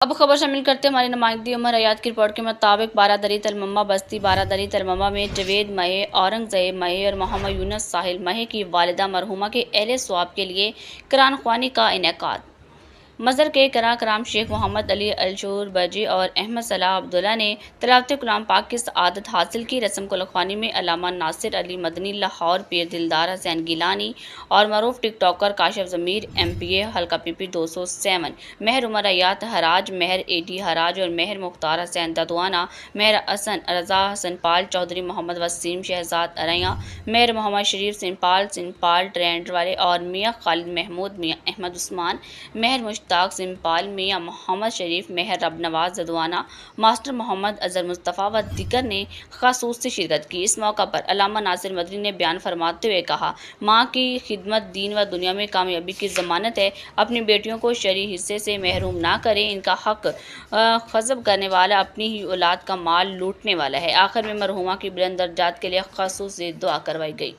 اب خبر شامل کرتے ہماری نمائندی عمر حیات کی رپورٹ کے مطابق بارادری تلممہ بستی بارادری تلممہ میں جاوید مہے، اورنگزیب مہے اور محمد یونس ساحل مہے کی والدہ مرحومہ کے اہل ثواب کے لیے قرآن خوانی کا انعقاد۔ مصر کے کرام شیخ محمد علی الشور بجی اور احمد صلاح عبداللہ نے تلاوت کلام پاک کی سعادت حاصل کی۔ رسم کلام میں علامہ ناصر علی مدنی، لاہور پیر دلدار حسین گیلانی اور معروف ٹک ٹاکر کاشف ضمیر MPA حلقہ PP 207، مہر عمر حیات ہراج، مہر AD ہراج اور مہر مختار حسین ددوانہ، مہر حسن رضا حسن پال، چودھری محمد وسیم شہزاد ارئیاں، مہر محمد شریف سنگھ پال ٹرینڈ والے اور میاں خالد محمود، میاں احمد عثمان، مہر مشتاق سنگھ پال، میاں محمد شریف، مہر رب نواز ددوانہ، ماسٹر محمد اظہر مصطفیٰ و دیگر نے خصوص سے شرکت کی۔ اس موقع پر علامہ ناصر مدنی نے بیان فرماتے ہوئے کہا، ماں کی خدمت دین و دنیا میں کامیابی کی ضمانت ہے، اپنی بیٹیوں کو شرعی حصے سے محروم نہ کریں، ان کا حق غصب کرنے والا اپنی ہی اولاد کا مال لوٹنے والا ہے۔ آخر میں مرحومہ کی بلند درجات کے لیے خصوص سے دعا کروائی گئی۔